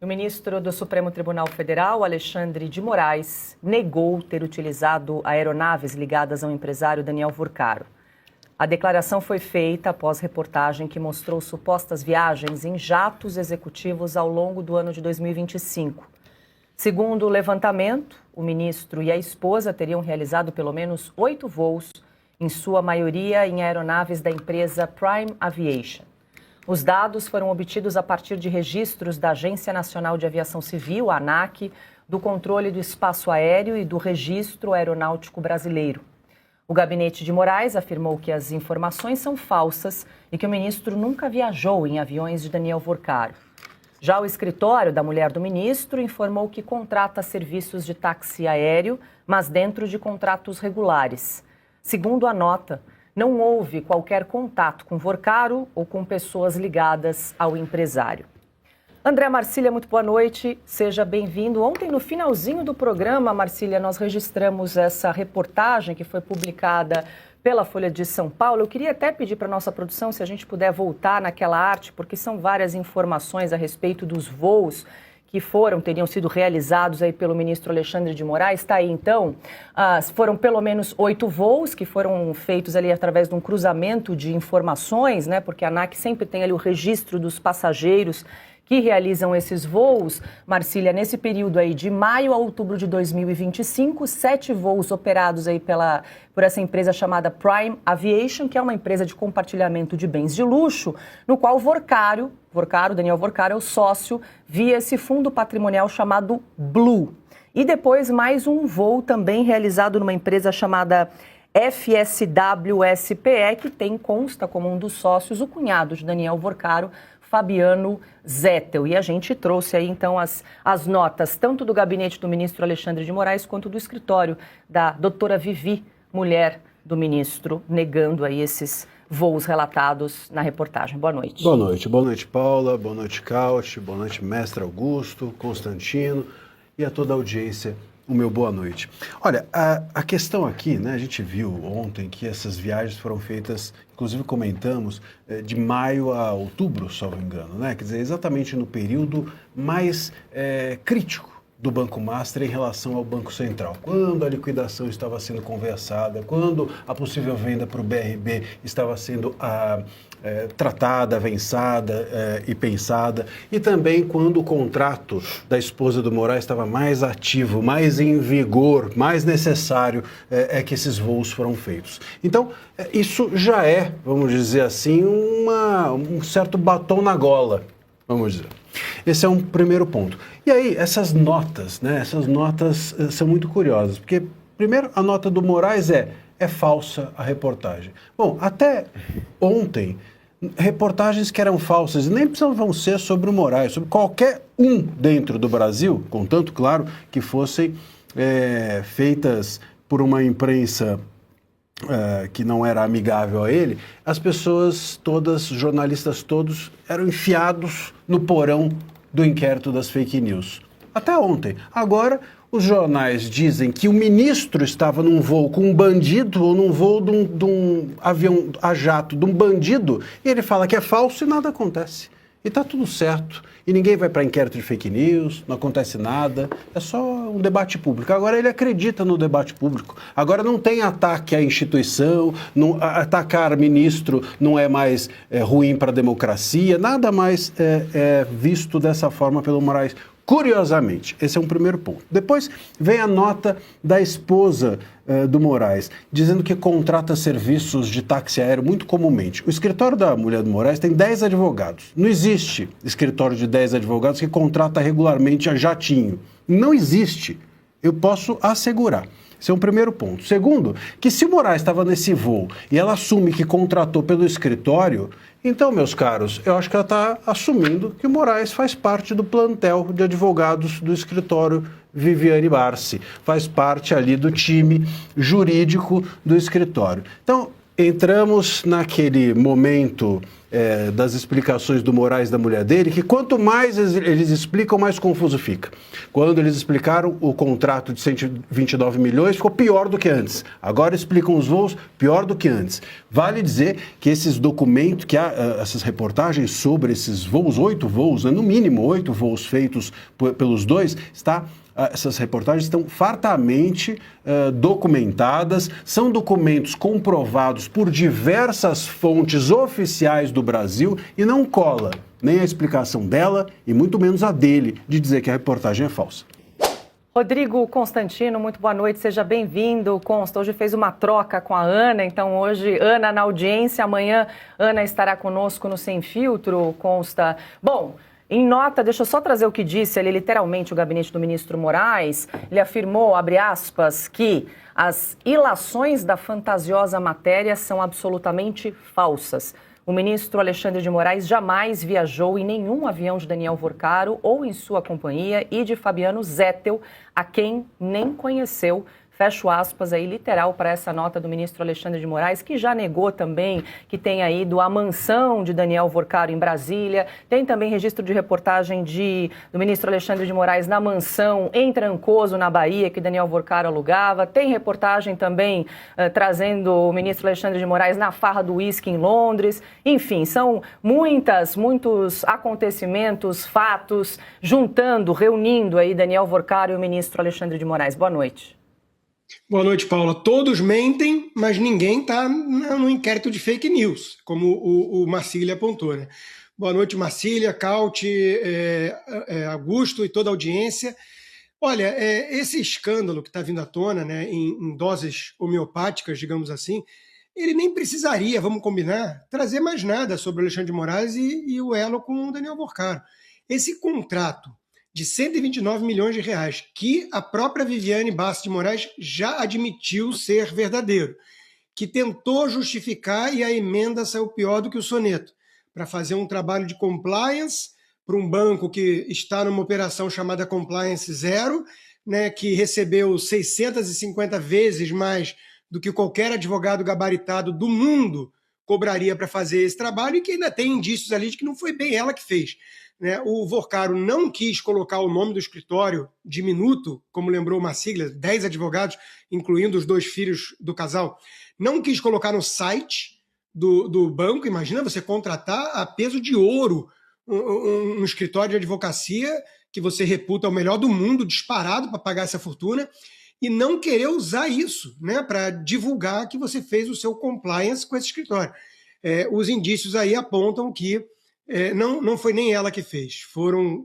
O ministro do Supremo Tribunal Federal, Alexandre de Moraes, negou ter utilizado aeronaves ligadas ao empresário Daniel Vorcaro. A declaração foi feita após reportagem que mostrou supostas viagens em jatos executivos ao longo do ano de 2025. Segundo o levantamento, o ministro e a esposa teriam realizado pelo menos 8 voos, em sua maioria em aeronaves da empresa Prime Aviation. Os dados foram obtidos a partir de registros da Agência Nacional de Aviação Civil, a ANAC, do Controle do Espaço Aéreo e do Registro Aeronáutico Brasileiro. O gabinete de Moraes afirmou que as informações são falsas e que o ministro nunca viajou em aviões de Daniel Vorcaro. Já o escritório da mulher do ministro informou que contrata serviços de táxi aéreo, mas dentro de contratos regulares. Segundo a nota, não houve qualquer contato com Vorcaro ou com pessoas ligadas ao empresário. André Marcília, muito boa noite, seja bem-vindo. Ontem, no finalzinho do programa, Marcília, nós registramos essa reportagem que foi publicada pela Folha de São Paulo. Eu queria até pedir para a nossa produção se a gente puder voltar naquela arte, porque são várias informações a respeito dos voos que teriam sido realizados aí pelo ministro Alexandre de Moraes. Está aí, então, foram pelo menos 8 voos que foram feitos ali através de um cruzamento de informações, né? Porque a ANAC sempre tem ali o registro dos passageiros que realizam esses voos. Marcília, nesse período aí de maio a outubro de 2025, 7 voos operados aí por essa empresa chamada Prime Aviation, que é uma empresa de compartilhamento de bens de luxo, no qual Daniel Vorcaro é o sócio via esse fundo patrimonial chamado Blue. E depois mais um voo também realizado numa empresa chamada FSWSPE, que consta como um dos sócios o cunhado de Daniel Vorcaro, Fabiano Zettel. E a gente trouxe aí, então, as notas, tanto do gabinete do ministro Alexandre de Moraes, quanto do escritório da doutora Vivi, mulher do ministro, negando aí esses voos relatados na reportagem. Boa noite. Boa noite, Paula, boa noite, Cauch, boa noite, mestre Augusto, Constantino e a toda a audiência. O meu boa noite. Olha, a questão aqui, né, a gente viu ontem que essas viagens foram feitas, inclusive comentamos, de maio a outubro, salvo engano, né? Quer dizer, exatamente no período mais crítico do Banco Master em relação ao Banco Central. Quando a liquidação estava sendo conversada, quando a possível venda para o BRB estava sendo tratada, avançada e pensada, e também quando o contrato da esposa do Moraes estava mais ativo, mais em vigor, mais necessário que esses voos foram feitos. Então, isso já vamos dizer assim, um certo batom na gola, vamos dizer. Esse é um primeiro ponto. E aí, essas notas, né? Essas notas são muito curiosas, porque, primeiro, a nota do Moraes é falsa a reportagem. Bom, até ontem, reportagens que eram falsas, e nem precisavam ser sobre o Moraes, sobre qualquer um dentro do Brasil, contanto, claro, que fossem feitas por uma imprensa que não era amigável a ele, as pessoas todas, jornalistas todos, eram enfiados no porão do inquérito das fake news. Até ontem. Agora, os jornais dizem que o ministro estava num voo com um bandido ou num voo de um avião a jato de um bandido, e ele fala que é falso e nada acontece. E está tudo certo. E ninguém vai para inquérito de fake news, não acontece nada. É só um debate público. Agora ele acredita no debate público. Agora não tem ataque à instituição, atacar ministro não é mais ruim para a democracia, nada mais é visto dessa forma pelo Moraes. Curiosamente, esse é um primeiro ponto. Depois vem a nota da esposa do Moraes, dizendo que contrata serviços de táxi aéreo muito comumente. O escritório da mulher do Moraes tem 10 advogados. Não existe escritório de 10 advogados que contrata regularmente a jatinho. Não existe. Eu posso assegurar. Esse é um primeiro ponto. Segundo, que se o Moraes estava nesse voo e ela assume que contratou pelo escritório, então, meus caros, eu acho que ela está assumindo que o Moraes faz parte do plantel de advogados do escritório Viviane Barsi, faz parte ali do time jurídico do escritório. Então, entramos naquele momento das explicações do Moraes da mulher dele, que quanto mais eles explicam, mais confuso fica. Quando eles explicaram o contrato de 129 milhões, ficou pior do que antes. Agora explicam os voos, pior do que antes. Vale dizer que esses documentos, que há essas reportagens sobre esses voos, 8 voos, no mínimo 8 voos feitos pelos dois, essas reportagens estão fartamente documentadas, são documentos comprovados por diversas fontes oficiais do Brasil e não cola nem a explicação dela e muito menos a dele de dizer que a reportagem é falsa. Rodrigo Constantino, muito boa noite, seja bem-vindo. Consta, hoje fez uma troca com a Ana, então hoje Ana na audiência, amanhã Ana estará conosco no Sem Filtro, Consta. Bom, em nota, deixa eu só trazer o que disse ali, literalmente, o gabinete do ministro Moraes. Ele afirmou, abre aspas, que as ilações da fantasiosa matéria são absolutamente falsas. O ministro Alexandre de Moraes jamais viajou em nenhum avião de Daniel Vorcaro ou em sua companhia e de Fabiano Zettel, a quem nem conheceu. Fecho aspas aí, literal, para essa nota do ministro Alexandre de Moraes, que já negou também que tenha ido à mansão de Daniel Vorcaro em Brasília. Tem também registro de reportagem do ministro Alexandre de Moraes na mansão em Trancoso, na Bahia, que Daniel Vorcaro alugava. Tem reportagem também trazendo o ministro Alexandre de Moraes na farra do uísque em Londres. Enfim, são muitos acontecimentos, fatos, reunindo aí Daniel Vorcaro e o ministro Alexandre de Moraes. Boa noite. Boa noite, Paula. Todos mentem, mas ninguém está no inquérito de fake news, como o Marcília apontou, né? Boa noite, Marcília, Cauti, Augusto e toda a audiência. Olha, esse escândalo que está vindo à tona, né, em doses homeopáticas, digamos assim, ele nem precisaria, vamos combinar, trazer mais nada sobre o Alexandre de Moraes e o elo com o Daniel Vorcaro. Esse contrato de 129 milhões de reais, que a própria Viviane Bastos de Moraes já admitiu ser verdadeiro, que tentou justificar e a emenda saiu pior do que o soneto, para fazer um trabalho de compliance para um banco que está numa operação chamada Compliance Zero, né, que recebeu 650 vezes mais do que qualquer advogado gabaritado do mundo cobraria para fazer esse trabalho e que ainda tem indícios ali de que não foi bem ela que fez. O Vorcaro não quis colocar o nome do escritório diminuto, como lembrou uma sigla, 10 advogados, incluindo os 2 filhos do casal, não quis colocar no site do banco. Imagina você contratar a peso de ouro um escritório de advocacia que você reputa o melhor do mundo, disparado para pagar essa fortuna, e não querer usar isso, né, para divulgar que você fez o seu compliance com esse escritório. Os indícios aí apontam que não foi nem ela que fez, foram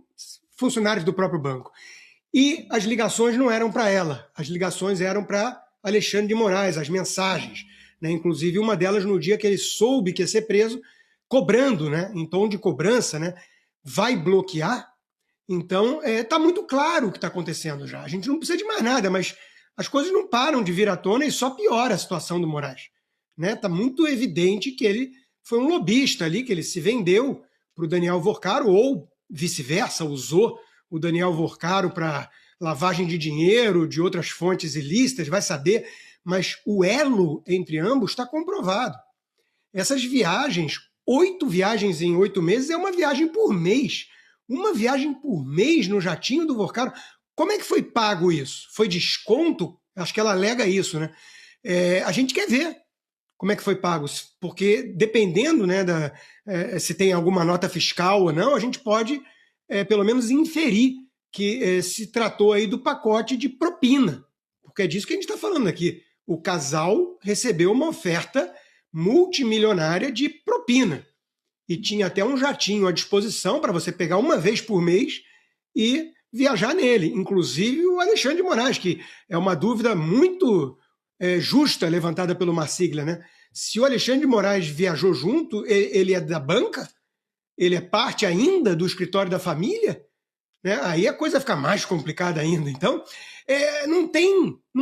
funcionários do próprio banco. E as ligações não eram para ela, as ligações eram para Alexandre de Moraes, as mensagens, né? Inclusive uma delas no dia que ele soube que ia ser preso, cobrando, né, em tom de cobrança, né, vai bloquear? Então, está muito claro o que está acontecendo já. A gente não precisa de mais nada, mas as coisas não param de vir à tona e só piora a situação do Moraes. Está muito evidente que ele foi um lobista ali, que ele se vendeu para o Daniel Vorcaro, ou vice-versa, usou o Daniel Vorcaro para lavagem de dinheiro, de outras fontes ilícitas, vai saber, mas o elo entre ambos está comprovado. Essas viagens, 8 viagens em 8 meses, é uma viagem por mês. Uma viagem por mês no jatinho do Vorcaro. Como é que foi pago isso? Foi desconto? Acho que ela alega isso, né? A gente quer ver como é que foi pago, porque dependendo, né, se tem alguma nota fiscal ou não, a gente pode pelo menos inferir que se tratou aí do pacote de propina, porque é disso que a gente está falando aqui. O casal recebeu uma oferta multimilionária de propina e tinha até um jatinho à disposição para você pegar uma vez por mês e viajar nele, inclusive o Alexandre de Moraes, que é uma dúvida muito justa levantada pelo Marcília, né? Se o Alexandre de Moraes viajou junto, ele é da banca? Ele é parte ainda do escritório da família? Né? Aí a coisa fica mais complicada ainda. Então, não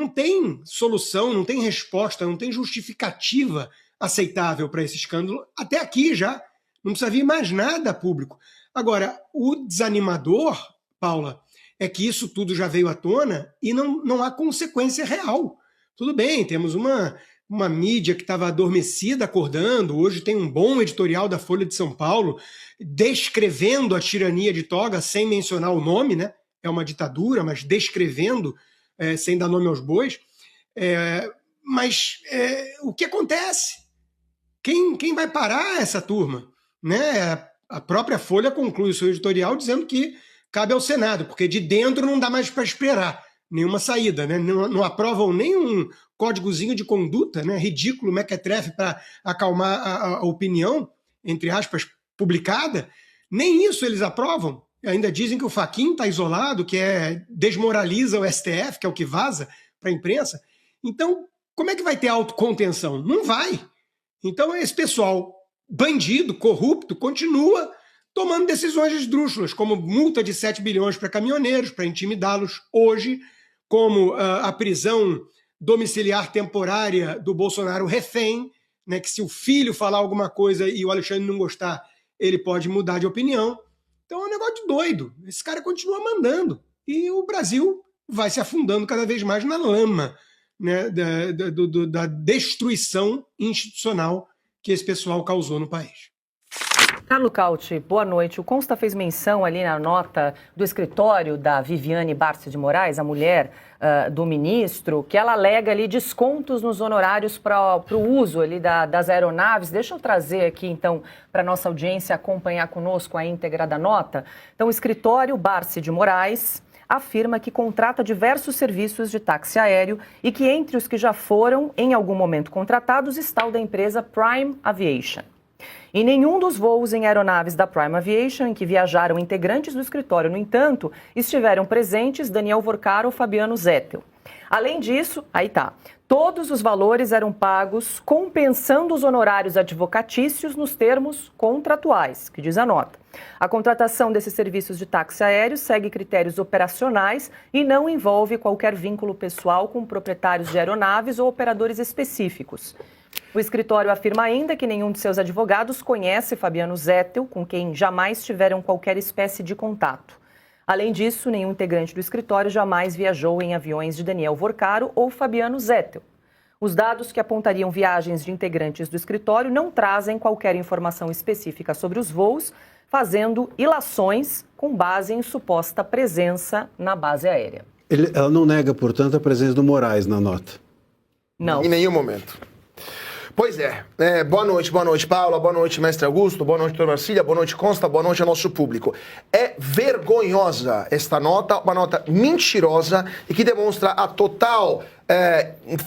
tem solução, não tem resposta, não tem justificativa aceitável para esse escândalo. Até aqui já não precisa vir mais nada a público. Agora, o desanimador, Paula, é que isso tudo já veio à tona e não há consequência real. Tudo bem, temos uma uma mídia que estava adormecida, acordando. Hoje tem um bom editorial da Folha de São Paulo descrevendo a tirania de toga, sem mencionar o nome, né? É uma ditadura, mas descrevendo, sem dar nome aos bois. Mas o que acontece? Quem vai parar essa turma? Né? A própria Folha conclui o seu editorial dizendo que cabe ao Senado, porque de dentro não dá mais para esperar nenhuma saída, né? Não aprovam nem um códigozinho de conduta, né? Ridículo, mequetrefe, para acalmar a opinião, entre aspas, publicada. Nem isso eles aprovam. Ainda dizem que o Fachin está isolado, que desmoraliza o STF, que é o que vaza para a imprensa. Então, como é que vai ter autocontenção? Não vai. Então, esse pessoal bandido, corrupto, continua tomando decisões esdrúxulas, como multa de 7 bilhões para caminhoneiros, para intimidá-los hoje, como a prisão domiciliar temporária do Bolsonaro refém, né, que se o filho falar alguma coisa e o Alexandre não gostar, ele pode mudar de opinião. Então é um negócio doido. Esse cara continua mandando. E o Brasil vai se afundando cada vez mais na lama, né, da destruição institucional que esse pessoal causou no país. Carlo Cauti, boa noite. O Consta fez menção ali na nota do escritório da Viviane Barsi de Moraes, a mulher do ministro, que ela alega ali descontos nos honorários para o uso ali das aeronaves. Deixa eu trazer aqui, então, para a nossa audiência acompanhar conosco a íntegra da nota. Então, o escritório Barsi de Moraes afirma que contrata diversos serviços de táxi aéreo e que entre os que já foram, em algum momento, contratados está o da empresa Prime Aviation. Em nenhum dos voos em aeronaves da Prime Aviation em que viajaram integrantes do escritório, no entanto, estiveram presentes Daniel Vorcaro ou Fabiano Zettel. Além disso, todos os valores eram pagos compensando os honorários advocatícios nos termos contratuais, que diz a nota. A contratação desses serviços de táxi aéreo segue critérios operacionais e não envolve qualquer vínculo pessoal com proprietários de aeronaves ou operadores específicos. O escritório afirma ainda que nenhum de seus advogados conhece Fabiano Zettel, com quem jamais tiveram qualquer espécie de contato. Além disso, nenhum integrante do escritório jamais viajou em aviões de Daniel Vorcaro ou Fabiano Zettel. Os dados que apontariam viagens de integrantes do escritório não trazem qualquer informação específica sobre os voos, fazendo ilações com base em suposta presença na base aérea. Ela não nega, portanto, a presença do Moraes na nota? Não. Em nenhum momento. Pois é. Boa noite, Paula, boa noite, mestre Augusto, boa noite, doutor Marcília, boa noite, Consta, boa noite ao nosso público. É vergonhosa esta nota, uma nota mentirosa e que demonstra a total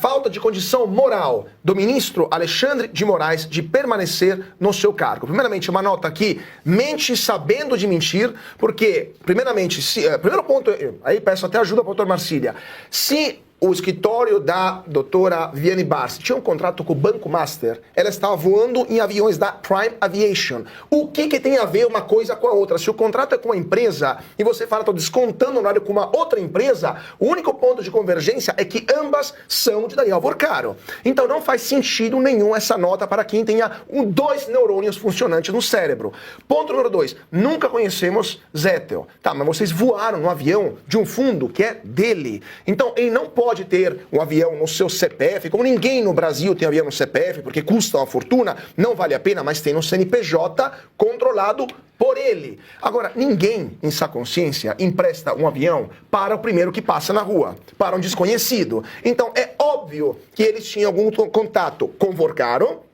falta de condição moral do ministro Alexandre de Moraes de permanecer no seu cargo. Primeiramente, uma nota que mente sabendo de mentir, porque, primeiramente, primeiro ponto, aí peço até ajuda para o doutor Marcília, se o escritório da doutora Viviane Barsi tinha um contrato com o Banco Master, ela estava voando em aviões da Prime Aviation. O que tem a ver uma coisa com a outra? Se o contrato é com uma empresa e você fala, estou descontando o horário com uma outra empresa, o único ponto de convergência é que ambas são de Daniel Vorcaro. Então não faz sentido nenhum essa nota para quem tenha 2 neurônios funcionantes no cérebro. Ponto número 2, nunca conhecemos Zettel. Tá, mas vocês voaram no avião de um fundo que é dele. Então ele não pode ter um avião no seu CPF, como ninguém no Brasil tem avião no CPF, porque custa uma fortuna, não vale a pena, mas tem no CNPJ controlado por ele. Agora, ninguém em sua consciência empresta um avião para o primeiro que passa na rua, para um desconhecido. Então é óbvio que eles tinham algum contato com Vorcaro,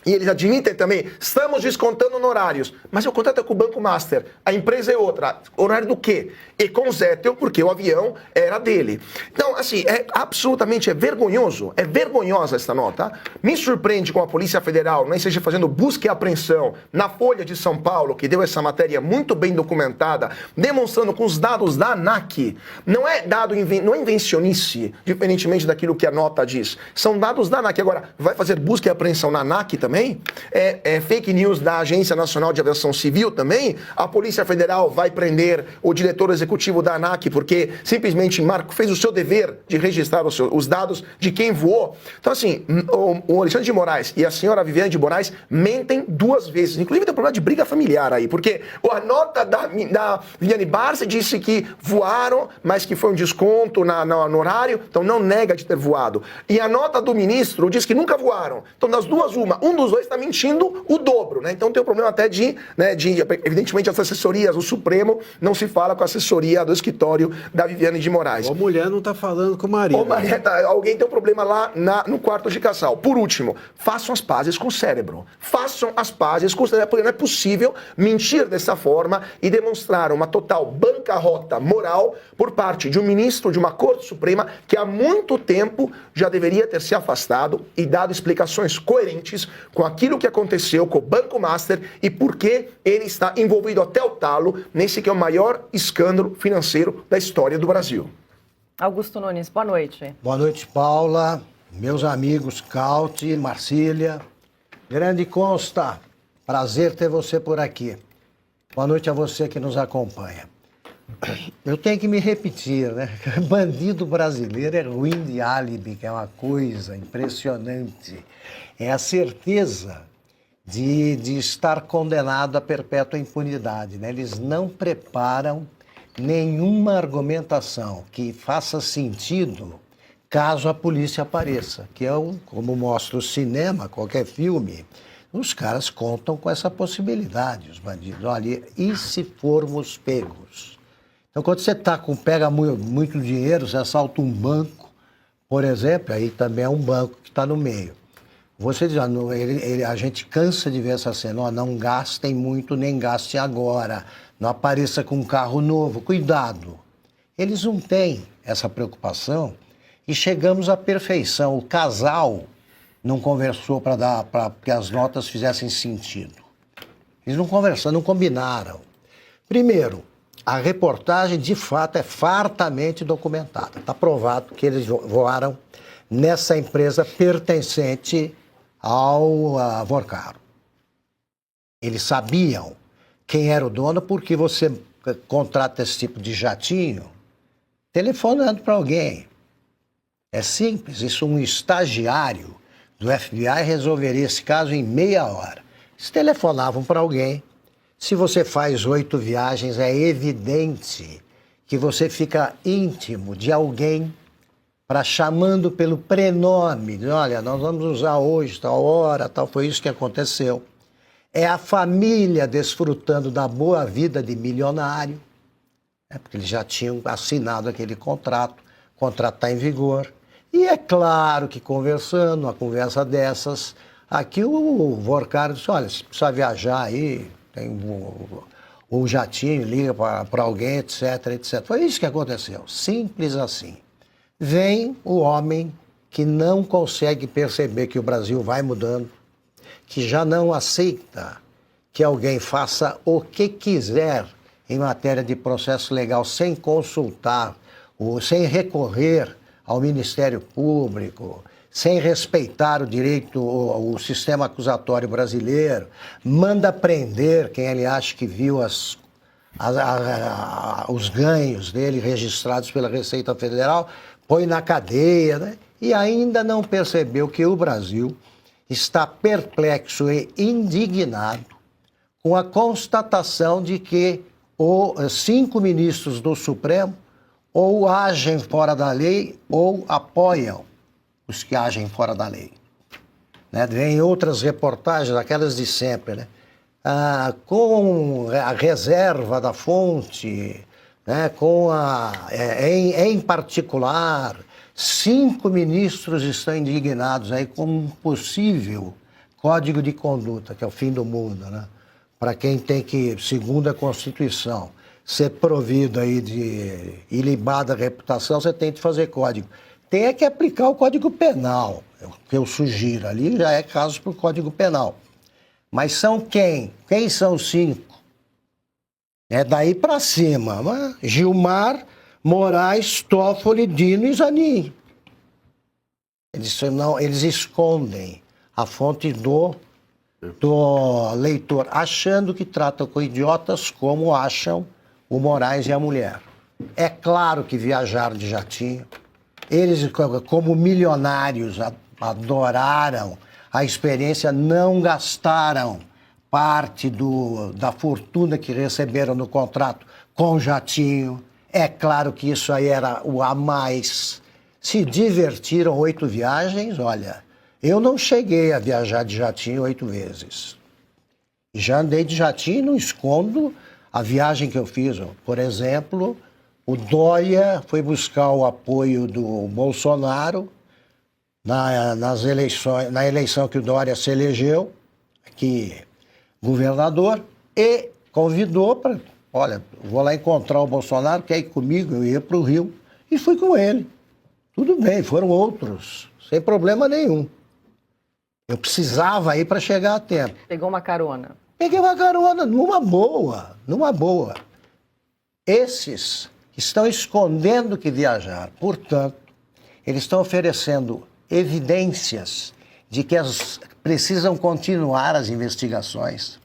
e eles admitem também, estamos descontando honorários, mas o contrato é com o Banco Master, a empresa é outra. Horário do quê? E com o Zettel, porque o avião era dele. Então, assim, é vergonhoso, é vergonhosa esta nota. Me surpreende com a Polícia Federal não esteja fazendo busca e apreensão na Folha de São Paulo, que deu essa matéria muito bem documentada, demonstrando com os dados da ANAC. Não é invencionice, diferentemente daquilo que a nota diz. São dados da ANAC. Agora, vai fazer busca e apreensão na ANAC também? também, fake news da Agência Nacional de Aviação Civil também, a Polícia Federal vai prender o diretor executivo da ANAC porque simplesmente fez o seu dever de registrar os dados de quem voou. Então, assim, o Alexandre de Moraes e a senhora Viviane de Moraes mentem 2 vezes. Inclusive, tem um problema de briga familiar aí, porque a nota da Viviane Barça disse que voaram, mas que foi um desconto no horário, então não nega de ter voado. E a nota do ministro diz que nunca voaram. Então, das duas, um dos dois está mentindo o dobro, né? Então tem um problema até evidentemente, as assessorias, o Supremo não se fala com a assessoria do escritório da Viviane de Moraes. A mulher não está falando com o marido. Alguém tem um problema lá no quarto de casal. Por último, façam as pazes com o cérebro. Façam as pazes com o cérebro, porque não é possível mentir dessa forma e demonstrar uma total bancarrota moral por parte de um ministro de uma Corte Suprema que há muito tempo já deveria ter se afastado e dado explicações coerentes com aquilo que aconteceu com o Banco Master e por que ele está envolvido até o talo nesse que é o maior escândalo financeiro da história do Brasil. Augusto Nunes, boa noite. Boa noite, Paula, meus amigos Cauti, Marcília, grande Consta, prazer ter você por aqui. Boa noite a você que nos acompanha. Eu tenho que me repetir, né? Bandido brasileiro é ruim de álibi, que é uma coisa impressionante. É a certeza de estar condenado a perpétua impunidade, né? Eles não preparam nenhuma argumentação que faça sentido caso a polícia apareça, que é como mostra o cinema, qualquer filme, os caras contam com essa possibilidade, os bandidos. Olha, e se formos pegos? Então, quando você pega muito dinheiro, você assalta um banco, por exemplo, aí também é um banco que está no meio. Você diz, a gente cansa de ver essa cena, não gastem muito, nem gastem agora, não apareça com um carro novo, cuidado. Eles não têm essa preocupação e chegamos à perfeição. O casal não conversou para que as notas fizessem sentido. Eles não conversaram, não combinaram. Primeiro, a reportagem, de fato, é fartamente documentada. Está provado que eles voaram nessa empresa pertencente ao Vorcaro. Eles sabiam quem era o dono porque você contrata esse tipo de jatinho telefonando para alguém. É simples, isso um estagiário do FBI resolveria esse caso em meia hora. Eles telefonavam para alguém. Se você faz 8 viagens, é evidente que você fica íntimo de alguém chamando pelo prenome. Olha, nós vamos usar hoje, tal hora, tal, foi isso que aconteceu. É a família desfrutando da boa vida de milionário, porque eles já tinham assinado aquele contrato, o contrato está em vigor. E é claro que conversando, uma conversa dessas, aqui o Vorcaro disse, olha, se precisa viajar aí, tem o jatinho, liga para alguém, etc, etc. Foi isso que aconteceu, simples assim. Vem o homem que não consegue perceber que o Brasil vai mudando, que já não aceita que alguém faça o que quiser em matéria de processo legal sem consultar, ou sem recorrer ao Ministério Público, sem respeitar o direito, o sistema acusatório brasileiro, manda prender quem ele acha que viu os ganhos dele registrados pela Receita Federal, põe na cadeia, né? E ainda não percebeu que o Brasil está perplexo e indignado com a constatação de que 5 ministros do Supremo ou agem fora da lei ou apoiam os que agem fora da lei. Né? Vem outras reportagens, aquelas de sempre, né? Com a reserva da fonte, né? Em particular, 5 ministros estão indignados aí com um possível código de conduta, que é o fim do mundo, né? Para quem tem que, segundo a Constituição, ser provido aí de ilibada reputação, você tem que fazer código. Tem que aplicar o Código Penal, é o que eu sugiro. Ali já é caso para o Código Penal. Mas são quem? Quem são os 5? É daí para cima. Né? Gilmar, Moraes, Toffoli, Dino e Zanin. Eles escondem a fonte do do leitor, achando que tratam com idiotas como acham o Moraes e a mulher. É claro que viajaram de jatinho. Eles, como milionários, adoraram a experiência, não gastaram parte da fortuna que receberam no contrato com jatinho. É claro que isso aí era o a mais. Se divertiram 8 viagens, olha, eu não cheguei a viajar de jatinho 8 vezes. Já andei de jatinho e não escondo a viagem que eu fiz. Por exemplo, o Dória foi buscar o apoio do Bolsonaro na eleição que o Dória se elegeu, aqui governador, e convidou para, olha, vou lá encontrar o Bolsonaro, quer ir comigo? Eu ia para o Rio e fui com ele. Tudo bem, foram outros, sem problema nenhum. Eu precisava ir para chegar a tempo. Pegou uma carona. Peguei uma carona numa boa. Esses estão escondendo que viajaram. Portanto, eles estão oferecendo evidências de que precisam continuar as investigações,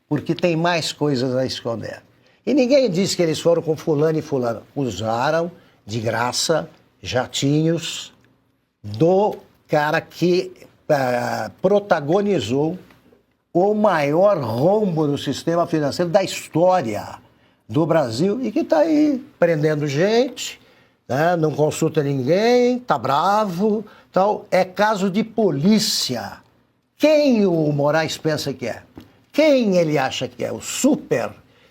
porque tem mais coisas a esconder. E ninguém disse que eles foram com fulano e fulano. Usaram, de graça, jatinhos do cara que protagonizou o maior rombo no sistema financeiro da história do Brasil e que está aí prendendo gente, né? Não consulta ninguém, está bravo, tal. É caso de polícia. Quem o Moraes pensa que é? Quem ele acha que é? O super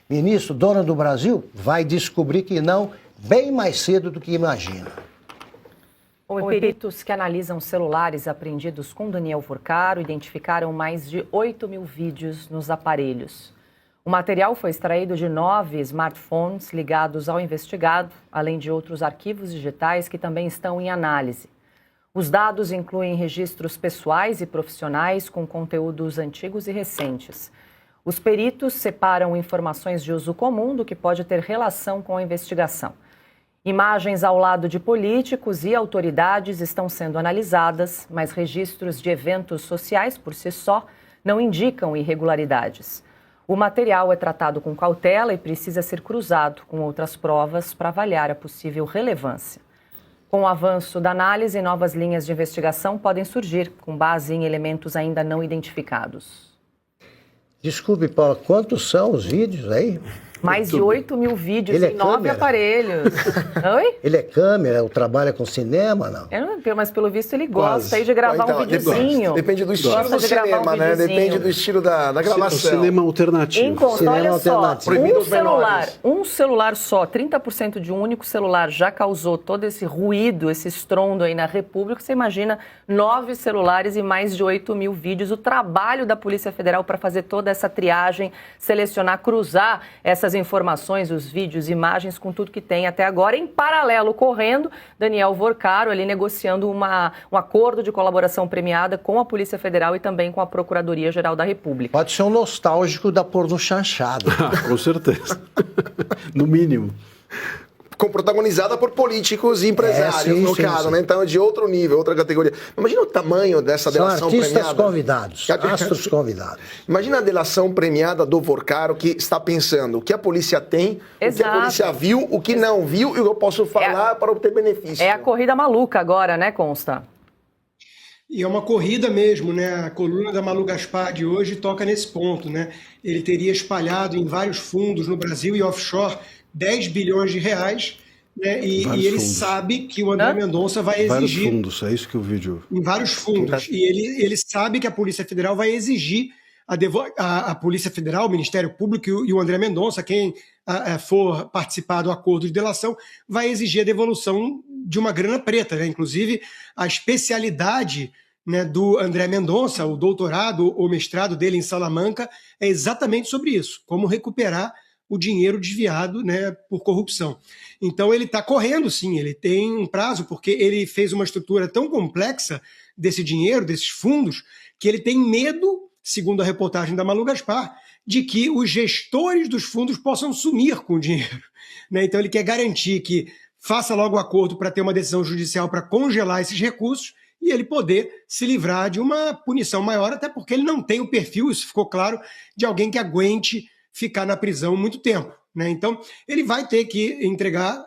ministro, dono do Brasil? Vai descobrir que não, bem mais cedo do que imagina. Peritos que analisam celulares apreendidos com Daniel Furcaro identificaram mais de 8 mil vídeos nos aparelhos. O material foi extraído de 9 smartphones ligados ao investigado, além de outros arquivos digitais que também estão em análise. Os dados incluem registros pessoais e profissionais com conteúdos antigos e recentes. Os peritos separam informações de uso comum do que pode ter relação com a investigação. Imagens ao lado de políticos e autoridades estão sendo analisadas, mas registros de eventos sociais, por si só, não indicam irregularidades. O material é tratado com cautela e precisa ser cruzado com outras provas para avaliar a possível relevância. Com o avanço da análise, novas linhas de investigação podem surgir, com base em elementos ainda não identificados. Desculpe, Paula, quantos são os vídeos aí? Mais de 8 mil vídeos em 9 aparelhos. Oi? Ele é câmera, trabalha com cinema, não? Eu não tenho, mas pelo visto ele gosta aí de gravar um videozinho. Depende do estilo do cinema, né? Depende do estilo da gravação. Cinema alternativo. Em conta, olha só, um celular só, 30% de um único celular já causou todo esse ruído, esse estrondo aí na República. Você imagina 9 celulares e mais de 8 mil vídeos. O trabalho da Polícia Federal para fazer toda essa triagem, selecionar, cruzar essas informações, os vídeos, imagens, com tudo que tem até agora. Em paralelo, correndo, Daniel Furcaro ali negociando um acordo de colaboração premiada com a Polícia Federal e também com a Procuradoria-Geral da República. Pode ser um nostálgico da porno chanchada. Com certeza. No mínimo. Protagonizada por políticos e empresários, no caso, né? Então é de outro nível, outra categoria. Imagina o tamanho dessa delação premiada. São artistas convidados, astros convidados. Imagina a delação premiada do Furcaro, que está pensando o que a polícia tem, o que a polícia viu, o que não viu e o que eu posso falar para obter benefício. É a corrida maluca agora, né, Consta? E é uma corrida mesmo, né? A coluna da Malu Gaspar de hoje toca nesse ponto, né? Ele teria espalhado em vários fundos no Brasil e offshore 10 bilhões de reais, né? E ele fundos. Sabe que o André Mendonça vai exigir... Vários fundos, é isso que o vídeo... Em vários fundos. E ele sabe que a Polícia Federal vai exigir, a Polícia Federal, o Ministério Público e o André Mendonça, quem for participar do acordo de delação, vai exigir a devolução de uma grana preta, né? Inclusive, a especialidade, né, do André Mendonça, o doutorado ou mestrado dele em Salamanca, é exatamente sobre isso, como recuperar o dinheiro desviado, né, por corrupção. Então ele está correndo, sim, ele tem um prazo, porque ele fez uma estrutura tão complexa desse dinheiro, desses fundos, que ele tem medo, segundo a reportagem da Malu Gaspar, de que os gestores dos fundos possam sumir com o dinheiro, né? Então ele quer garantir que faça logo o acordo para ter uma decisão judicial para congelar esses recursos e ele poder se livrar de uma punição maior, até porque ele não tem o perfil, isso ficou claro, de alguém que aguente ficar na prisão muito tempo. Né? Então, ele vai ter que entregar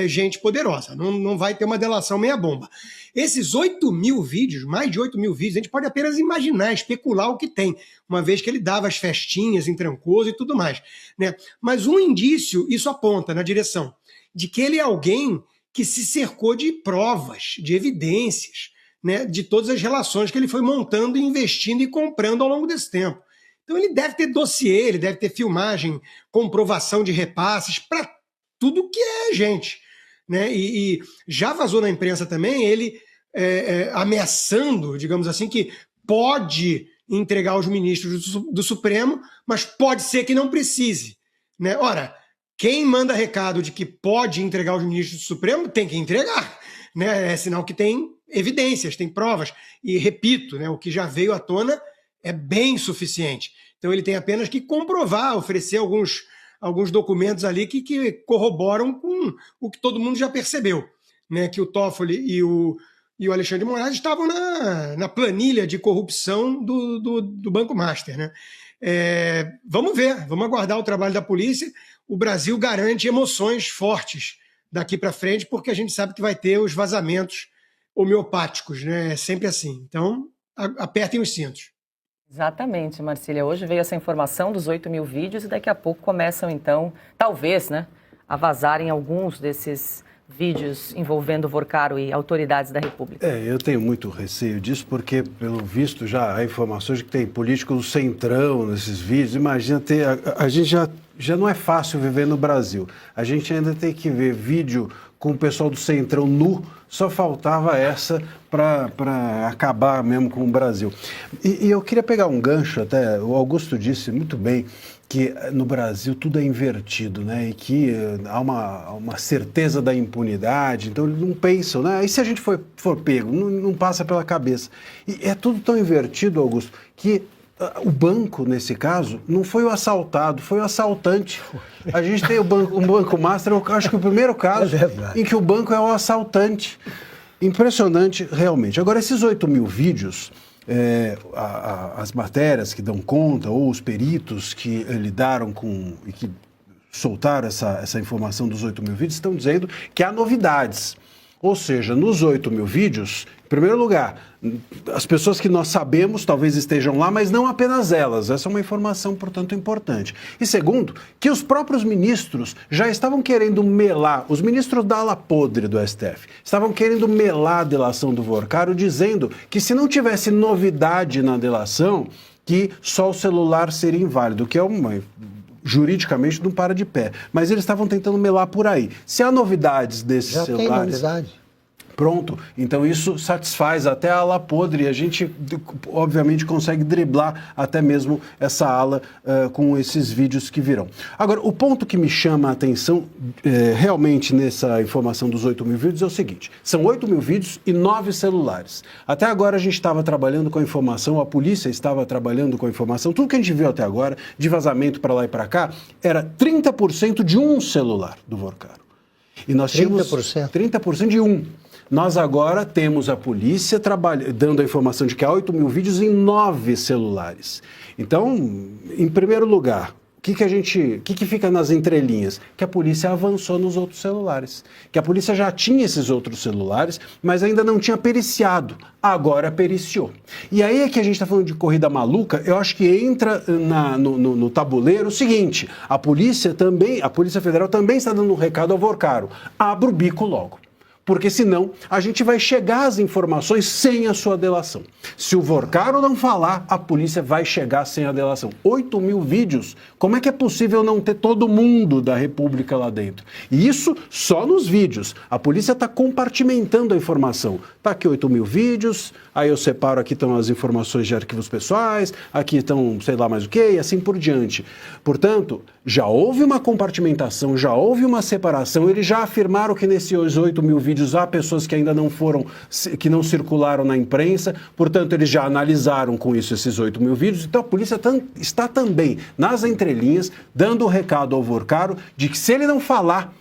gente poderosa, não vai ter uma delação meia-bomba. Esses 8 mil vídeos, mais de 8 mil vídeos, a gente pode apenas imaginar, especular o que tem, uma vez que ele dava as festinhas em Trancoso e tudo mais. Né? Mas um indício, isso aponta na direção de que ele é alguém que se cercou de provas, de evidências, né? De todas as relações que ele foi montando, investindo e comprando ao longo desse tempo. Então ele deve ter dossiê, ele deve ter filmagem, comprovação de repasses para tudo que é gente. Né? E já vazou na imprensa também ele ameaçando, digamos assim, que pode entregar os ministros do Supremo, mas pode ser que não precise. Né? Ora, quem manda recado de que pode entregar os ministros do Supremo tem que entregar. Né? É sinal que tem evidências, tem provas. E repito, né, o que já veio à tona é bem suficiente. Então ele tem apenas que comprovar, oferecer alguns documentos ali que corroboram com o que todo mundo já percebeu, né? Que o Toffoli e o Alexandre de Moraes estavam na planilha de corrupção do Banco Master. Né? Vamos ver, vamos aguardar o trabalho da polícia. O Brasil garante emoções fortes daqui para frente, porque a gente sabe que vai ter os vazamentos homeopáticos, né? É sempre assim. Então, apertem os cintos. Exatamente, Marcília. Hoje veio essa informação dos 8 mil vídeos e daqui a pouco começam, então, talvez, né, a vazarem alguns desses vídeos envolvendo Vorcaro e autoridades da República. Eu tenho muito receio disso, porque, pelo visto, já há informações de que tem político do Centrão nesses vídeos. Imagina ter... A gente já não é fácil viver no Brasil. A gente ainda tem que ver vídeo com o pessoal do Centrão nu, só faltava essa para acabar mesmo com o Brasil. E eu queria pegar um gancho, até o Augusto disse muito bem, que no Brasil tudo é invertido, né? E que há uma certeza da impunidade, então eles não pensam, né? E se a gente for pego? Não passa pela cabeça. E é tudo tão invertido, Augusto, que o banco, nesse caso, não foi o assaltado, foi o assaltante. A gente tem o Banco Master, eu acho que o primeiro caso em que o banco é o assaltante. Impressionante, realmente. Agora, esses 8 mil vídeos, as matérias que dão conta, ou os peritos que lidaram com e que soltaram essa informação dos 8 mil vídeos, estão dizendo que há novidades. Ou seja, nos 8 mil vídeos, em primeiro lugar, as pessoas que nós sabemos talvez estejam lá, mas não apenas elas. Essa é uma informação, portanto, importante. E segundo, que os próprios ministros já estavam querendo melar, os ministros da ala podre do STF, estavam querendo melar a delação do Vorcaro, dizendo que se não tivesse novidade na delação, que só o celular seria inválido, que é juridicamente não para de pé. Mas eles estavam tentando melar por aí. Se há novidades desses celulares... Já tem novidade. Pronto, então isso satisfaz até a ala podre e a gente, obviamente, consegue driblar até mesmo essa ala com esses vídeos que virão. Agora, o ponto que me chama a atenção realmente nessa informação dos 8 mil vídeos é o seguinte, são 8 mil vídeos e 9 celulares. Até agora a gente estava trabalhando com a informação, a polícia estava trabalhando com a informação, tudo que a gente viu até agora, de vazamento para lá e para cá, era 30% de um celular do Vorcaro. E nós tínhamos 30% de um. Nós agora temos a polícia dando a informação de que há 8 mil vídeos em 9 celulares. Então, em primeiro lugar, o que fica nas entrelinhas? Que a polícia avançou nos outros celulares. Que a polícia já tinha esses outros celulares, mas ainda não tinha periciado. Agora periciou. E aí é que a gente está falando de corrida maluca, eu acho que entra no tabuleiro o seguinte, a Polícia Federal também está dando um recado ao Vorcaro. Abra o bico logo. Porque senão a gente vai chegar às informações sem a sua delação. Se o Vorcaro não falar, a polícia vai chegar sem a delação. 8 mil vídeos, como é que é possível não ter todo mundo da República lá dentro? E isso só nos vídeos. A polícia está compartimentando a informação. Está aqui 8 mil vídeos, aí eu separo, aqui estão as informações de arquivos pessoais, aqui estão sei lá mais o que, e assim por diante. Portanto, já houve uma compartimentação, já houve uma separação, eles já afirmaram que nesses 8 mil vídeos há pessoas que ainda não foram, que não circularam na imprensa, portanto eles já analisaram com isso esses 8 mil vídeos, então a polícia está também nas entrelinhas dando o recado ao Vorcaro de que se ele não falar,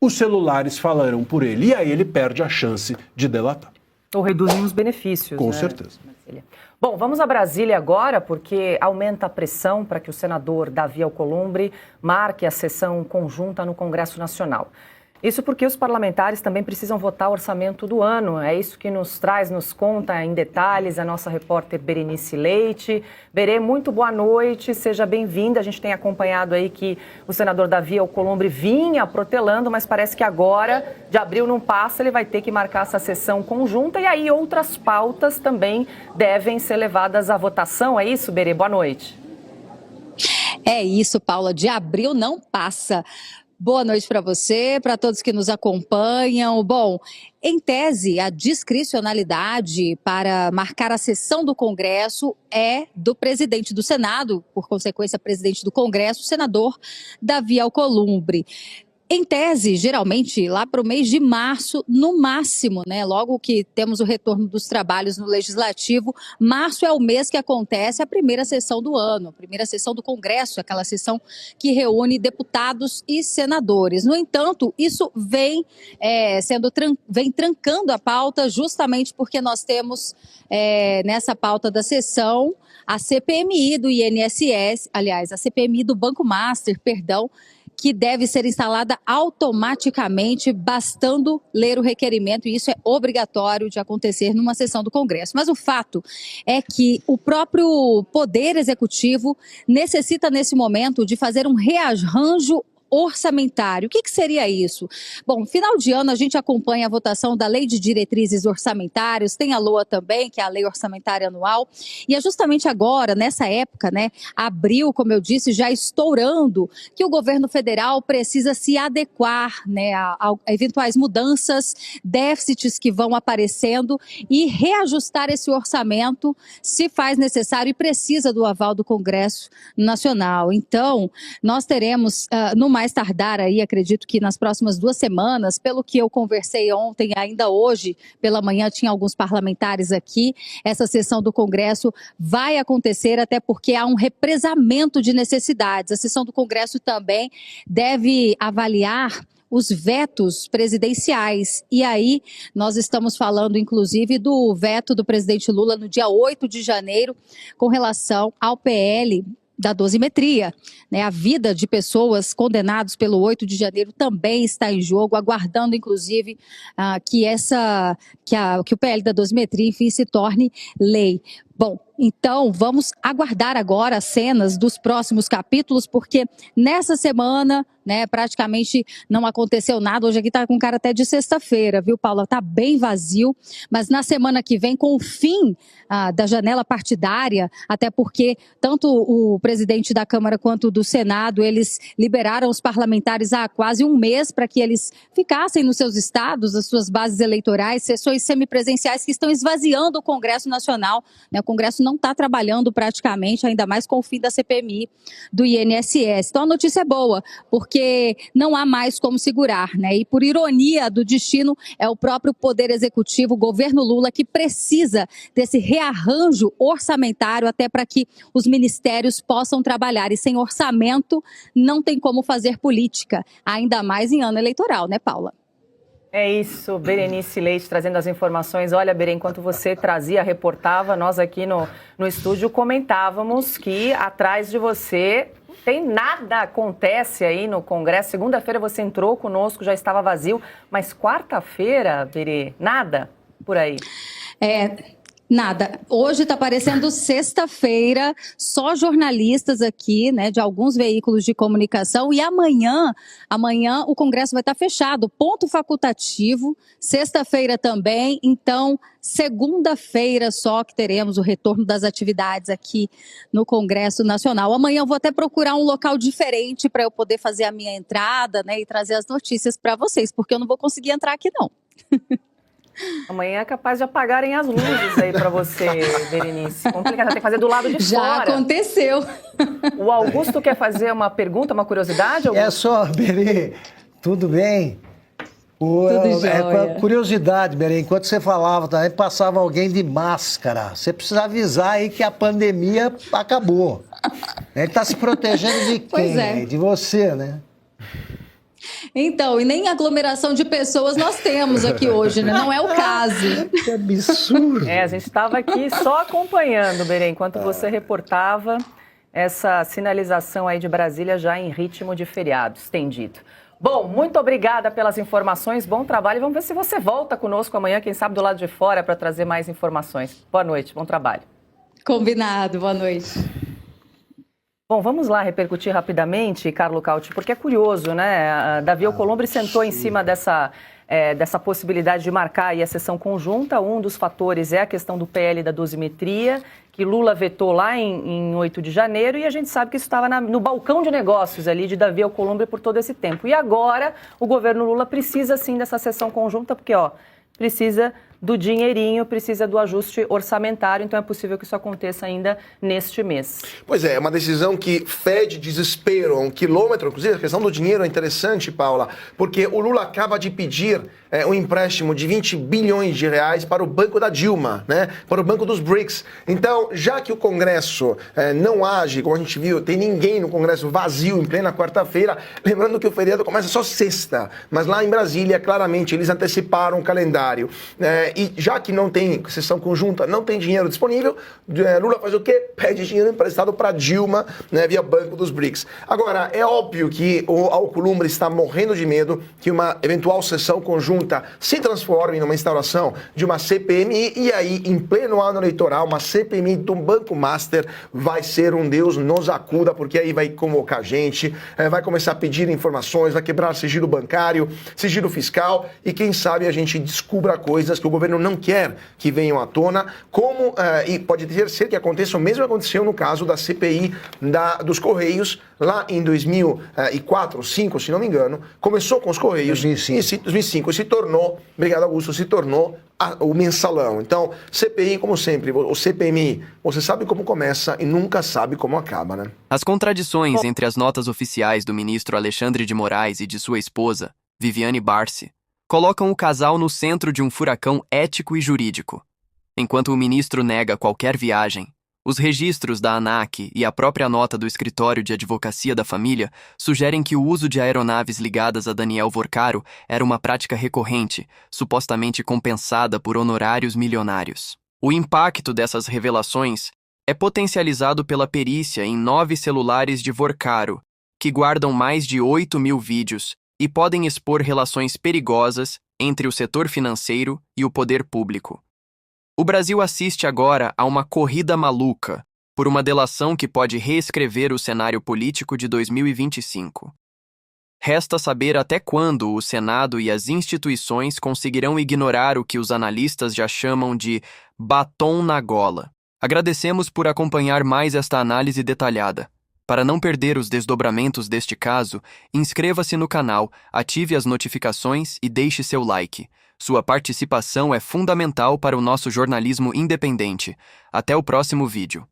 os celulares falarão por ele, e aí ele perde a chance de delatar. Ou reduzem os benefícios. Com né, certeza. Marcília? Bom, vamos a Brasília agora, porque aumenta a pressão para que o senador Davi Alcolumbre marque a sessão conjunta no Congresso Nacional. Isso porque os parlamentares também precisam votar o orçamento do ano. É isso que nos conta em detalhes a nossa repórter Berenice Leite. Berê, muito boa noite, seja bem-vinda. A gente tem acompanhado aí que o senador Davi Alcolumbre vinha protelando, mas parece que agora, de abril não passa, ele vai ter que marcar essa sessão conjunta e aí outras pautas também devem ser levadas à votação. É isso, Berê? Boa noite. É isso, Paula. De abril não passa. Boa noite para você, para todos que nos acompanham. Bom, em tese, a discricionalidade para marcar a sessão do Congresso é do presidente do Senado, por consequência, presidente do Congresso, o senador Davi Alcolumbre. Em tese, geralmente, lá para o mês de março, no máximo, né? Logo que temos o retorno dos trabalhos no Legislativo, março é o mês que acontece a primeira sessão do ano, a primeira sessão do Congresso, aquela sessão que reúne deputados e senadores. No entanto, isso vem trancando a pauta, justamente porque nós temos nessa pauta da sessão a CPMI do INSS, aliás, a CPMI do Banco Master, que deve ser instalada automaticamente, bastando ler o requerimento, e isso é obrigatório de acontecer numa sessão do Congresso. Mas o fato é que o próprio Poder Executivo necessita, nesse momento, de fazer um rearranjo orçamentário. O que seria isso? Bom, final de ano a gente acompanha a votação da Lei de Diretrizes Orçamentárias, tem a LOA também, que é a Lei Orçamentária Anual, e é justamente agora, nessa época, né, abril, como eu disse, já estourando, que o governo federal precisa se adequar, né, a eventuais mudanças, déficits que vão aparecendo e reajustar esse orçamento se faz necessário e precisa do aval do Congresso Nacional. Então, nós teremos, no mais tardar aí, acredito que nas próximas 2 semanas, pelo que eu conversei ontem, ainda hoje pela manhã tinha alguns parlamentares aqui, essa sessão do Congresso vai acontecer, até porque há um represamento de necessidades. A sessão do Congresso também deve avaliar os vetos presidenciais. E aí nós estamos falando, inclusive, do veto do presidente Lula no dia 8 de janeiro com relação ao PL da dosimetria, né? A vida de pessoas condenadas pelo 8 de janeiro também está em jogo, aguardando, inclusive, que o PL da dosimetria, enfim, se torne lei. Bom, então vamos aguardar agora as cenas dos próximos capítulos, porque nessa semana, né, praticamente não aconteceu nada. Hoje aqui tá com cara até de sexta-feira, viu, Paula? Tá bem vazio, mas na semana que vem, com o fim da janela partidária, até porque tanto o presidente da Câmara quanto do Senado, eles liberaram os parlamentares há quase um mês para que eles ficassem nos seus estados, as suas bases eleitorais, sessões semipresenciais que estão esvaziando o Congresso Nacional, né? O Congresso não está trabalhando praticamente, ainda mais com o fim da CPMI do INSS. Então a notícia é boa, porque não há mais como segurar, né? E por ironia do destino, é o próprio Poder Executivo, o governo Lula, que precisa desse rearranjo orçamentário até para que os ministérios possam trabalhar. E sem orçamento não tem como fazer política, ainda mais em ano eleitoral, né, Paula? É isso, Berenice Leite trazendo as informações. Olha, Berê, enquanto você trazia, reportava, nós aqui no estúdio comentávamos que atrás de você tem nada acontece aí no Congresso. Segunda-feira você entrou conosco, já estava vazio, mas quarta-feira, Berê, nada por aí. Nada. Hoje está parecendo sexta-feira, só jornalistas aqui, né, de alguns veículos de comunicação, e amanhã o Congresso vai estar fechado, ponto facultativo, sexta-feira também, então segunda-feira só que teremos o retorno das atividades aqui no Congresso Nacional. Amanhã eu vou até procurar um local diferente para eu poder fazer a minha entrada, né, e trazer as notícias para vocês, porque eu não vou conseguir entrar aqui não. Amanhã é capaz de apagarem as luzes aí para você, Berenice. Complicado, tem que fazer do lado de Já fora. Já aconteceu. O Augusto quer fazer uma pergunta, uma curiosidade? Augusto? É só, Berê, tudo bem? Tudo jóia. Curiosidade, Berê, enquanto você falava também, passava alguém de máscara. Você precisa avisar aí que a pandemia acabou. Ele está se protegendo de quem? Pois é. De você, né? Então, e nem aglomeração de pessoas nós temos aqui hoje, né? Não é o caso. Que absurdo. A gente estava aqui só acompanhando, Berê, enquanto você reportava essa sinalização aí de Brasília já em ritmo de feriado estendido. Bom, muito obrigada pelas informações, bom trabalho. Vamos ver se você volta conosco amanhã, quem sabe do lado de fora, para trazer mais informações. Boa noite, bom trabalho. Combinado, boa noite. Bom, vamos lá repercutir rapidamente, Carlo Cauti, porque é curioso, né? A Davi Alcolumbre sentou em cima dessa possibilidade de marcar aí a sessão conjunta. Um dos fatores é a questão do PL da dosimetria, que Lula vetou lá em 8 de janeiro, e a gente sabe que isso estava no balcão de negócios ali de Davi Alcolumbre por todo esse tempo. E agora o governo Lula precisa sim dessa sessão conjunta, porque precisa do dinheirinho, precisa do ajuste orçamentário, então é possível que isso aconteça ainda neste mês. Pois é uma decisão que fede desespero a um quilômetro. Inclusive, a questão do dinheiro é interessante, Paula, porque o Lula acaba de pedir um empréstimo de 20 bilhões de reais para o banco da Dilma, né? Para o banco dos BRICS. Então, já que o Congresso não age, como a gente viu, tem ninguém no Congresso vazio em plena quarta-feira, lembrando que o feriado começa só sexta, mas lá em Brasília, claramente, eles anteciparam o calendário. E já que não tem sessão conjunta, não tem dinheiro disponível, Lula faz o quê? Pede dinheiro emprestado para Dilma, né, via Banco dos BRICS. Agora, é óbvio que o Alcolumbre está morrendo de medo que uma eventual sessão conjunta se transforme numa instauração de uma CPMI, e aí, em pleno ano eleitoral, uma CPMI do Banco Master vai ser um Deus nos acuda, porque aí vai convocar gente, vai começar a pedir informações, vai quebrar sigilo bancário, sigilo fiscal, e quem sabe a gente descubra coisas que o governo não quer que venham à tona, e pode ser que aconteça o mesmo que aconteceu no caso da CPI dos Correios, lá em 2004, 2005, se não me engano, começou com os Correios, 2005, e se tornou, obrigado Augusto, se tornou o mensalão. Então, CPI, como sempre, o CPMI, você sabe como começa e nunca sabe como acaba, né? As contradições entre as notas oficiais do ministro Alexandre de Moraes e de sua esposa, Viviane Barsi, colocam o casal no centro de um furacão ético e jurídico. Enquanto o ministro nega qualquer viagem, os registros da ANAC e a própria nota do Escritório de Advocacia da Família sugerem que o uso de aeronaves ligadas a Daniel Vorcaro era uma prática recorrente, supostamente compensada por honorários milionários. O impacto dessas revelações é potencializado pela perícia em 9 celulares de Vorcaro, que guardam mais de 8.000 vídeos e podem expor relações perigosas entre o setor financeiro e o poder público. O Brasil assiste agora a uma corrida maluca por uma delação que pode reescrever o cenário político de 2025. Resta saber até quando o Senado e as instituições conseguirão ignorar o que os analistas já chamam de batom na gola. Agradecemos por acompanhar mais esta análise detalhada. Para não perder os desdobramentos deste caso, inscreva-se no canal, ative as notificações e deixe seu like. Sua participação é fundamental para o nosso jornalismo independente. Até o próximo vídeo.